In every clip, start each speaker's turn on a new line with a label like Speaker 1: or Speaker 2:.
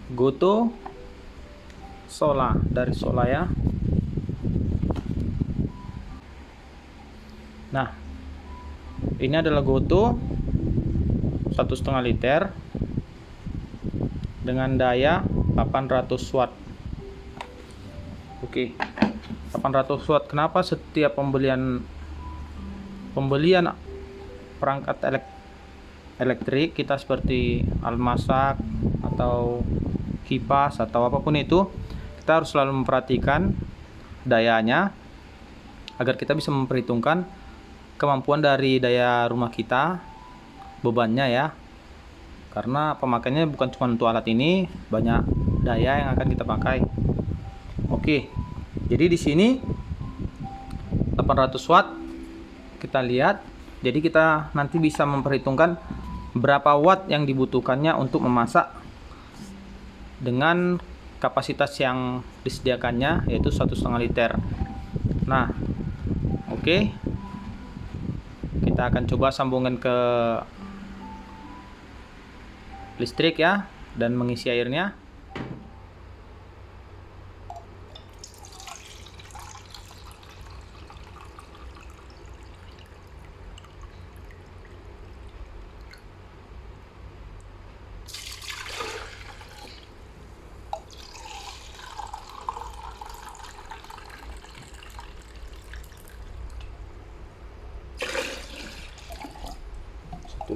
Speaker 1: Goto Sola dari Sola ya. Nah, ini adalah Goto 1,5 liter dengan daya 800 watt. Oke, 800 watt. Kenapa setiap pembelian perangkat elektrik kita seperti alat masak atau kipas atau apapun itu, kita harus selalu memperhatikan dayanya agar kita bisa memperhitungkan kemampuan dari daya rumah kita, bebannya ya. Karena pemakaiannya bukan cuma untuk alat ini, banyak daya yang akan kita pakai. Oke. Jadi di sini 800 watt kita lihat. Jadi kita nanti bisa memperhitungkan berapa watt yang dibutuhkannya untuk memasak dengan kapasitas yang disediakannya, yaitu 1,5 liter. Nah, oke. Kita akan coba sambungkan ke listrik ya, dan mengisi airnya.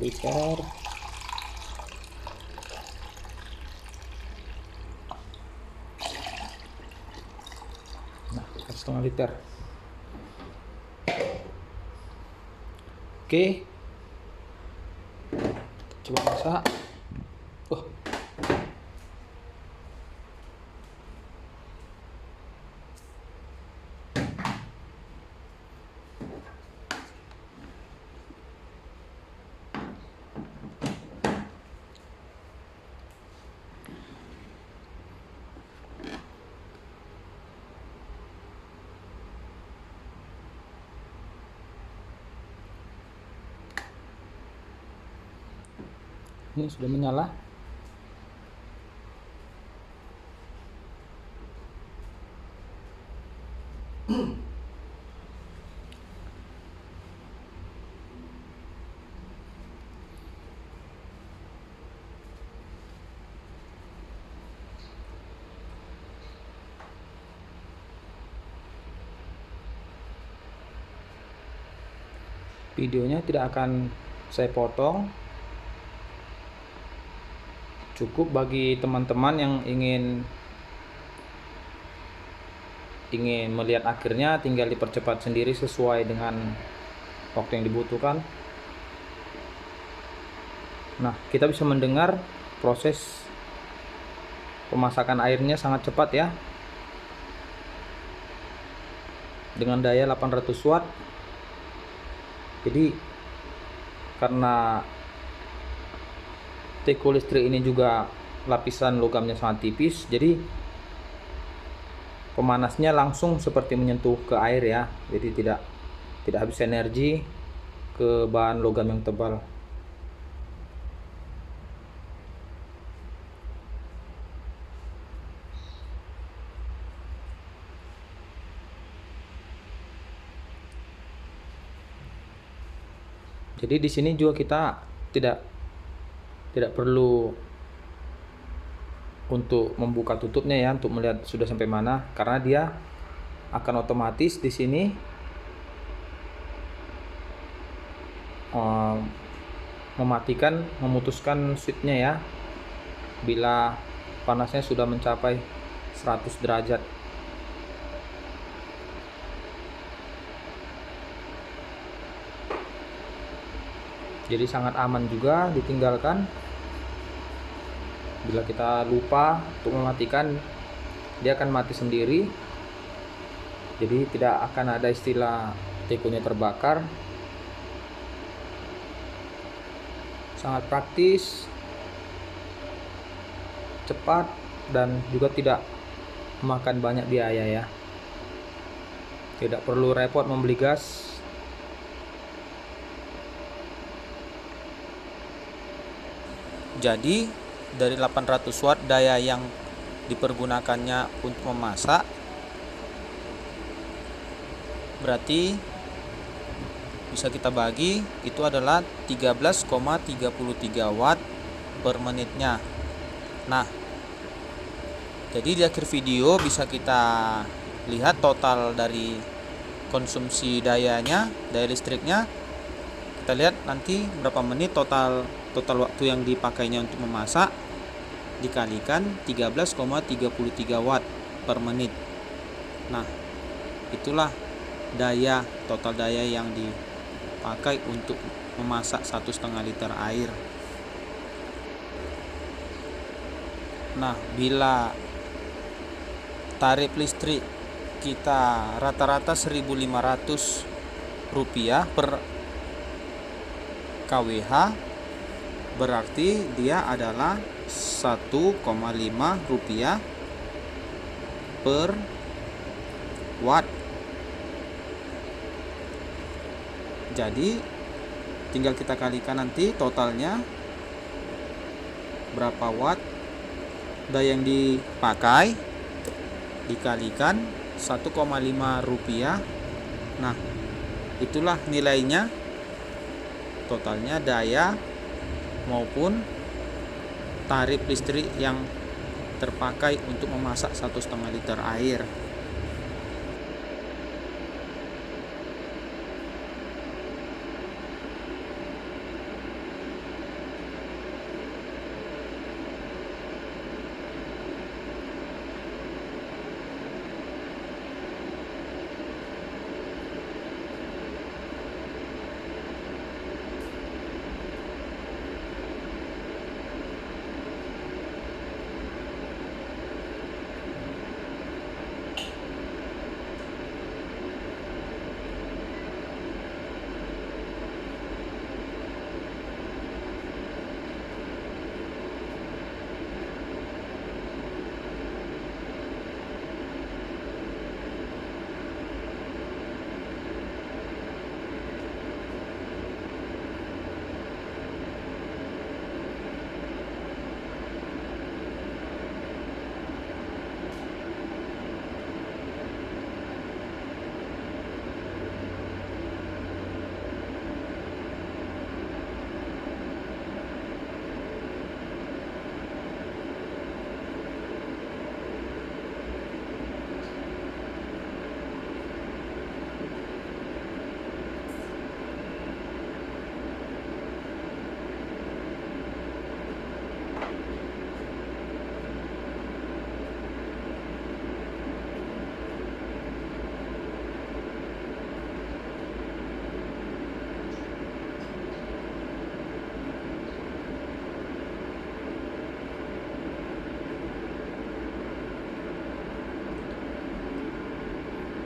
Speaker 1: Liter. Nah, 1,5 liter. Oke, coba masak. Ini sudah menyala. Videonya tidak akan saya potong. Cukup bagi teman-teman yang ingin melihat akhirnya, tinggal dipercepat sendiri sesuai dengan waktu yang dibutuhkan. Nah, kita bisa mendengar proses pemasakan airnya sangat cepat ya, dengan daya 800 watt. Jadi karena teko listrik ini juga lapisan logamnya sangat tipis, jadi pemanasnya langsung seperti menyentuh ke air ya. Jadi tidak habis energi ke bahan logam yang tebal. Jadi di sini juga kita tidak perlu untuk membuka tutupnya ya, untuk melihat sudah sampai mana, karena dia akan otomatis di sini memutuskan switchnya ya bila panasnya sudah mencapai 100 derajat. Jadi sangat aman juga ditinggalkan. Bila kita lupa untuk mematikan, dia akan mati sendiri. Jadi tidak akan ada istilah tekonya terbakar. Sangat praktis, cepat, dan juga tidak memakan banyak biaya ya. Tidak perlu repot membeli gas. Jadi dari 800 watt daya yang dipergunakannya untuk memasak, berarti bisa kita bagi itu adalah 13,33 watt per menitnya. Nah, jadi di akhir video bisa kita lihat total dari konsumsi dayanya, daya listriknya. Kita lihat nanti berapa menit total waktu yang dipakainya untuk memasak dikalikan 13,33 watt per menit. Nah, itulah total daya yang dipakai untuk memasak 1,5 liter air. Nah, bila tarif listrik kita rata-rata 1.500 rupiah per kWh, berarti dia adalah 1,5 rupiah per watt. Jadi tinggal kita kalikan nanti totalnya berapa watt daya yang dipakai dikalikan 1,5 rupiah. Nah, itulah nilainya, totalnya daya maupun tarif listrik yang terpakai untuk memasak 1,5 liter air.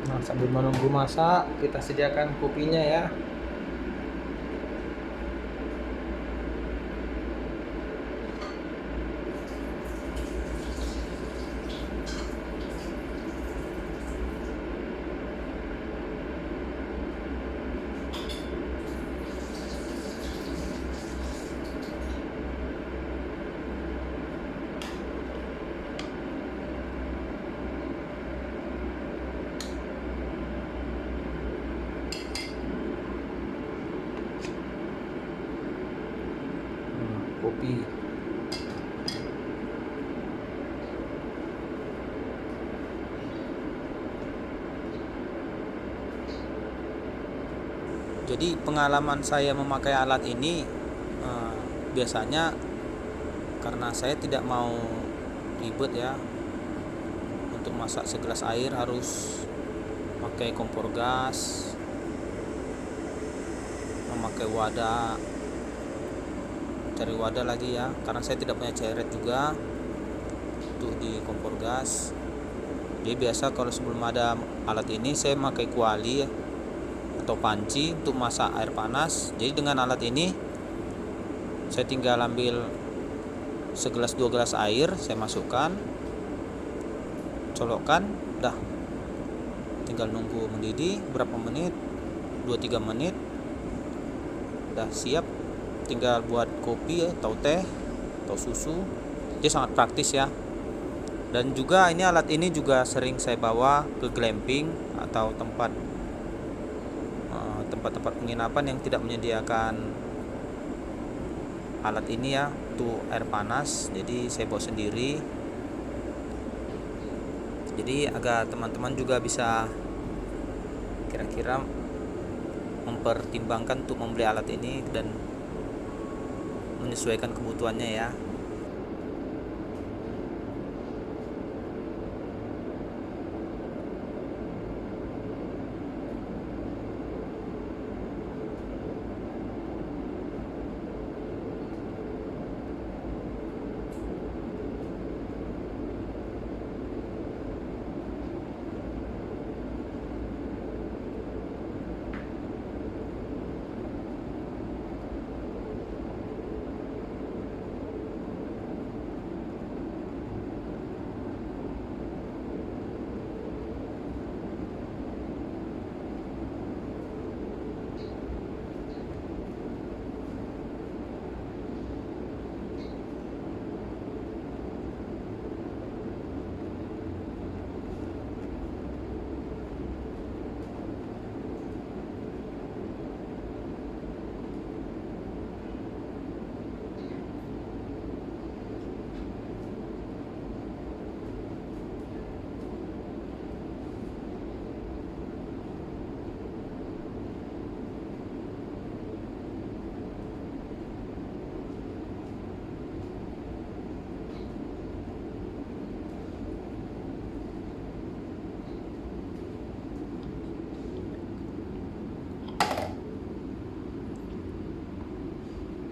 Speaker 1: Nah, sambil menunggu masak, kita sediakan kopinya ya. Kopi. Jadi pengalaman saya memakai alat ini biasanya karena saya tidak mau ribet ya, untuk masak segelas air harus pakai kompor gas, memakai wadah, cari wadah lagi ya, karena saya tidak punya ceret juga untuk di kompor gas. Jadi biasa kalau sebelum ada alat ini saya pakai kuali atau panci untuk masak air panas. Jadi dengan alat ini saya tinggal ambil segelas 2 gelas air, saya masukkan, colokkan, dah tinggal nunggu mendidih berapa menit, 2-3 menit, dah siap, tinggal buat kopi atau teh atau susu. Dia sangat praktis ya. Dan juga alat ini juga sering saya bawa ke glamping atau tempat-tempat penginapan yang tidak menyediakan alat ini ya, untuk air panas. Jadi saya bawa sendiri. Jadi agar teman-teman juga bisa kira-kira mempertimbangkan untuk membeli alat ini dan menyesuaikan kebutuhannya ya.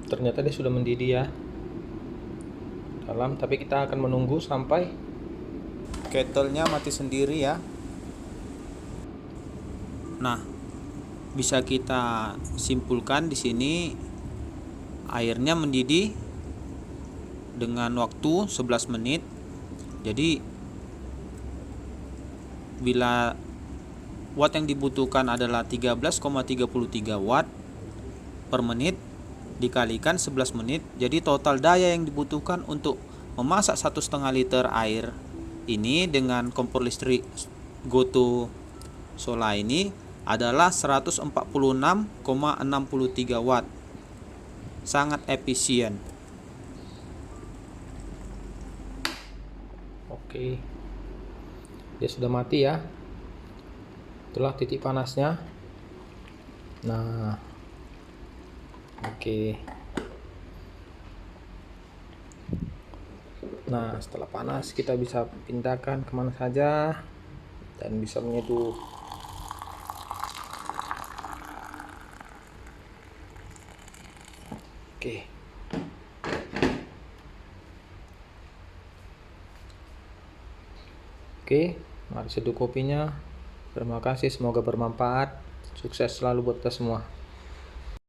Speaker 1: Ternyata dia sudah mendidih ya dalam, tapi kita akan menunggu sampai kettle-nya mati sendiri ya. Nah, bisa kita simpulkan di sini airnya mendidih dengan waktu 11 menit. Jadi bila watt yang dibutuhkan adalah 13,33 watt per menit dikalikan 11 menit, jadi total daya yang dibutuhkan untuk memasak 1,5 liter air ini dengan kompor listrik Goto Solar ini adalah 146,63 watt. Sangat efisien. Oke, dia sudah mati ya. Itulah titik panasnya. Nah, oke. Nah, setelah panas kita bisa pindahkan kemana saja dan bisa menyeduh. Oke. Oke, mari seduh kopinya. Terima kasih, semoga bermanfaat. Sukses selalu buat kita semua.